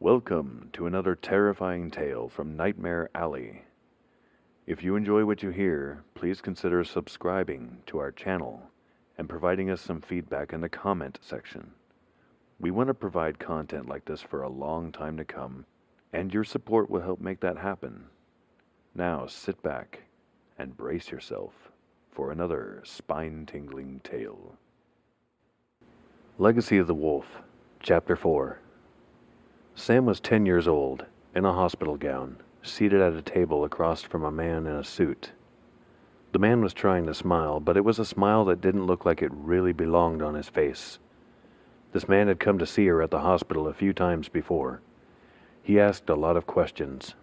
Welcome to another terrifying tale from Nightmare Alley. If you enjoy what you hear, please consider subscribing to our channel and providing us some feedback in the comment section. We want to provide content like this for a long time to come, and your support will help make that happen. Now sit back and brace yourself for another spine-tingling tale. Legacy of the Wolf, Chapter 4. Sam was 10 years old, in a hospital gown, seated at a table across from a man in a suit. The man was trying to smile, but it was a smile that didn't look like it really belonged on his face. This man had come to see her at the hospital a few times before. He asked a lot of questions.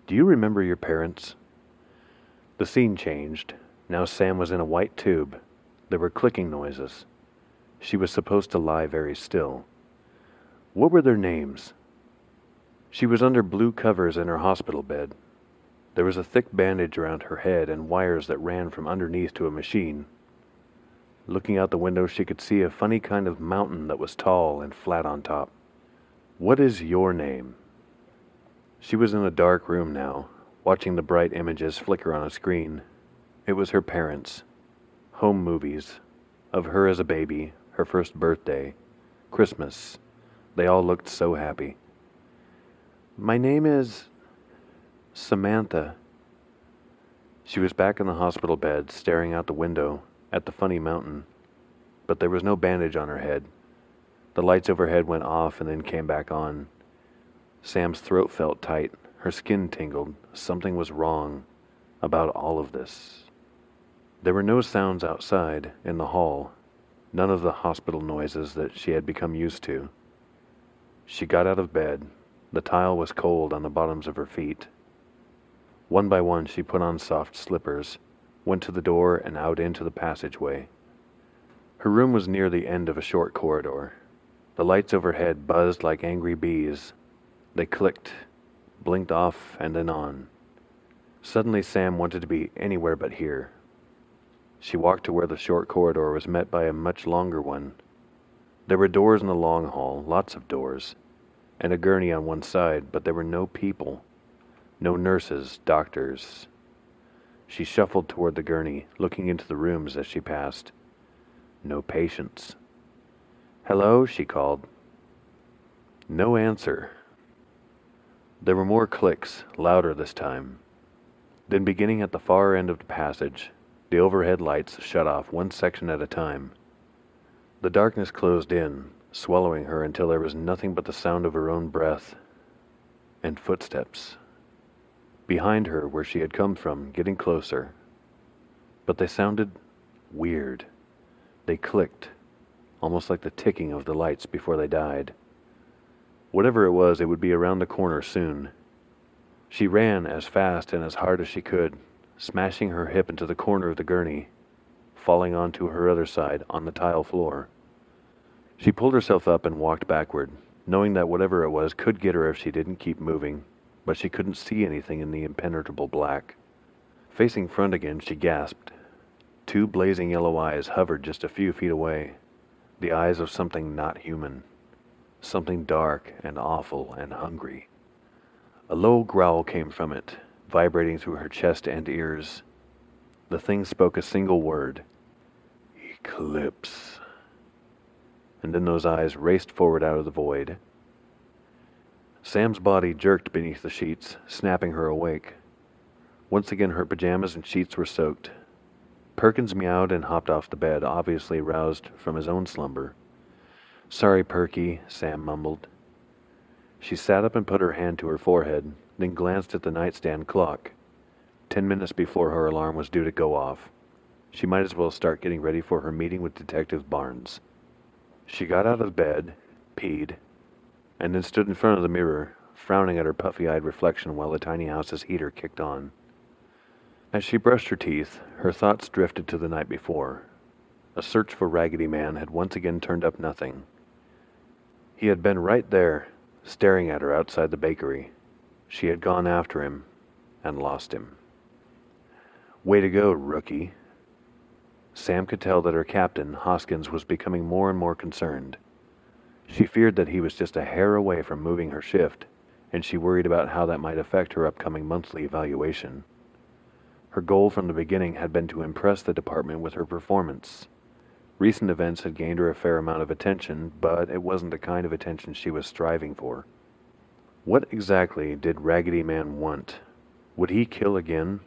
"Do you remember your parents?" The scene changed. Now Sam was in a white tube. There were clicking noises. She was supposed to lie very still. What were their names? She was under blue covers in her hospital bed. There was a thick bandage around her head and wires that ran from underneath to a machine. Looking out the window, she could see a funny kind of mountain that was tall and flat on top. "What is your name?" She was in a dark room now, watching the bright images flicker on a screen. It was her parents. Home movies. Of her as a baby, her first birthday, Christmas. They all looked so happy. "My name is Samantha." She was back in the hospital bed, staring out the window at the funny mountain, but there was no bandage on her head. The lights overhead went off and then came back on. Sam's throat felt tight, her skin tingled. Something was wrong about all of this. There were no sounds outside, in the hall, none of the hospital noises that she had become used to. She got out of bed. The tile was cold on the bottoms of her feet. One by one she put on soft slippers, went to the door and out into the passageway. Her room was near the end of a short corridor. The lights overhead buzzed like angry bees. They clicked, blinked off and then on. Suddenly Sam wanted to be anywhere but here. She walked to where the short corridor was met by a much longer one. There were doors in the long hall, lots of doors, and a gurney on one side, but there were no people, no nurses, doctors. She shuffled toward the gurney, looking into the rooms as she passed. No patients. "Hello," she called. No answer. There were more clicks, louder this time. Then, beginning at the far end of the passage, the overhead lights shut off one section at a time. The darkness closed in, swallowing her until there was nothing but the sound of her own breath and footsteps. Behind her, where she had come from, getting closer. But they sounded weird. They clicked, almost like the ticking of the lights before they died. Whatever it was, it would be around the corner soon. She ran as fast and as hard as she could, smashing her hip into the corner of the gurney, falling onto her other side on the tile floor. She pulled herself up and walked backward, knowing that whatever it was could get her if she didn't keep moving, but she couldn't see anything in the impenetrable black. Facing front again, she gasped. Two blazing yellow eyes hovered just a few feet away, the eyes of something not human, something dark and awful and hungry. A low growl came from it, vibrating through her chest and ears. The thing spoke a single word. "Eclipse." And then those eyes raced forward out of the void. Sam's body jerked beneath the sheets, snapping her awake. Once again her pajamas and sheets were soaked. Perkins meowed and hopped off the bed, obviously roused from his own slumber. "Sorry, Perky," Sam mumbled. She sat up and put her hand to her forehead, then glanced at the nightstand clock. 10 minutes before her alarm was due to go off. She might as well start getting ready for her meeting with Detective Barnes. She got out of bed, peed, and then stood in front of the mirror, frowning at her puffy-eyed reflection while the tiny house's heater kicked on. As she brushed her teeth, her thoughts drifted to the night before. A search for Raggedy Man had once again turned up nothing. He had been right there, staring at her outside the bakery. She had gone after him and lost him. "Way to go, rookie." Sam could tell that her captain, Hoskins, was becoming more and more concerned. She feared that he was just a hair away from moving her shift, and she worried about how that might affect her upcoming monthly evaluation. Her goal from the beginning had been to impress the department with her performance. Recent events had gained her a fair amount of attention, but it wasn't the kind of attention she was striving for. What exactly did Raggedy Man want? Would he kill again?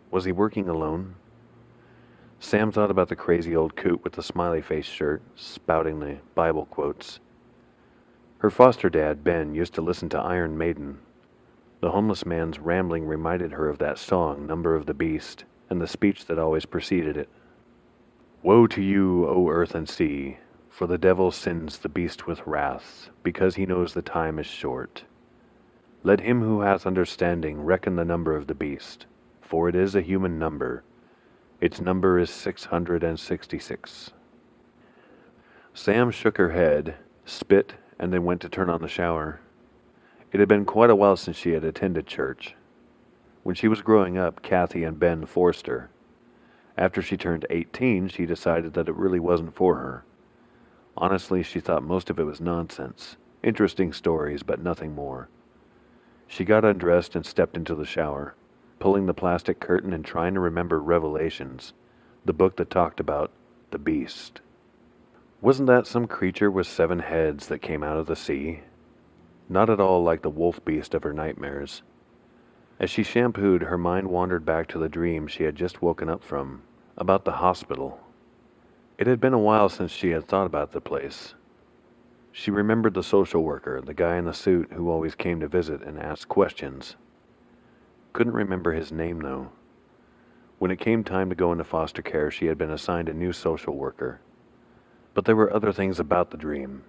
Was he working alone? Sam thought about the crazy old coot with the smiley face shirt, spouting the Bible quotes. Her foster dad, Ben, used to listen to Iron Maiden. The homeless man's rambling reminded her of that song, Number of the Beast, and the speech that always preceded it. Woe to you, O earth and sea, for the devil sends the beast with wrath, because he knows the time is short. Let him who hath understanding reckon the number of the beast, for it is a human number. Its number is 666. Sam shook her head, spit, and then went to turn on the shower. It had been quite a while since she had attended church. When she was growing up, Kathy and Ben forced her. After she turned 18, she decided that it really wasn't for her. Honestly, she thought most of it was nonsense. Interesting stories, but nothing more. She got undressed and stepped into the shower, pulling the plastic curtain and trying to remember Revelations, the book that talked about the beast. Wasn't that some creature with 7 heads that came out of the sea? Not at all like the wolf beast of her nightmares. As she shampooed, her mind wandered back to the dream she had just woken up from, about the hospital. It had been a while since she had thought about the place. She remembered the social worker, the guy in the suit who always came to visit and asked questions. Couldn't remember his name, though. When it came time to go into foster care, she had been assigned a new social worker. But there were other things about the dream.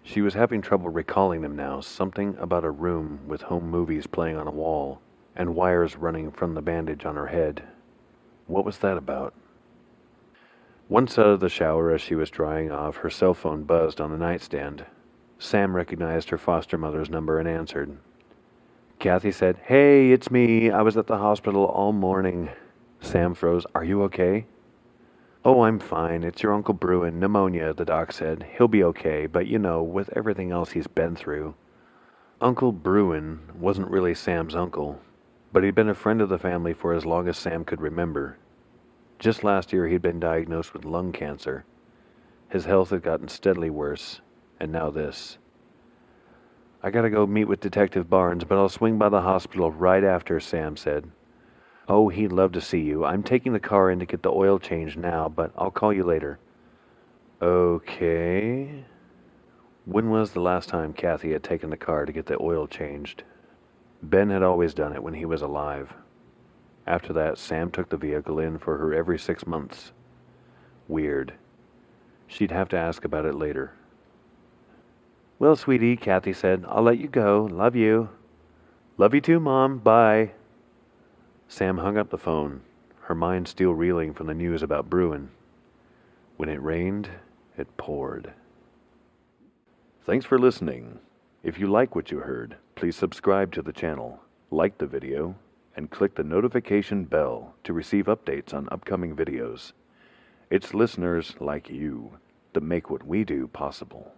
She was having trouble recalling them now, something about a room with home movies playing on a wall, and wires running from the bandage on her head. What was that about? Once out of the shower, as she was drying off, her cell phone buzzed on the nightstand. Sam recognized her foster mother's number and answered. Kathy said, "Hey, it's me. I was at the hospital all morning." Sam froze. "Are you okay?" "Oh, I'm fine. It's your Uncle Bruin, pneumonia," the doc said. "He'll be okay, but with everything else he's been through." Uncle Bruin wasn't really Sam's uncle, but he'd been a friend of the family for as long as Sam could remember. Just last year he'd been diagnosed with lung cancer. His health had gotten steadily worse, and now this. "I gotta go meet with Detective Barnes, but I'll swing by the hospital right after," Sam said. "Oh, he'd love to see you. I'm taking the car in to get the oil changed now, but I'll call you later." Okay. When was the last time Kathy had taken the car to get the oil changed? Ben had always done it when he was alive. After that, Sam took the vehicle in for her every 6 months. Weird. She'd have to ask about it later. "Well, sweetie," Kathy said, "I'll let you go. Love you." "Love you too, Mom. Bye." Sam hung up the phone, her mind still reeling from the news about Bruin. When it rained, it poured. Thanks for listening. If you like what you heard, please subscribe to the channel, like the video, and click the notification bell to receive updates on upcoming videos. It's listeners like you that make what we do possible.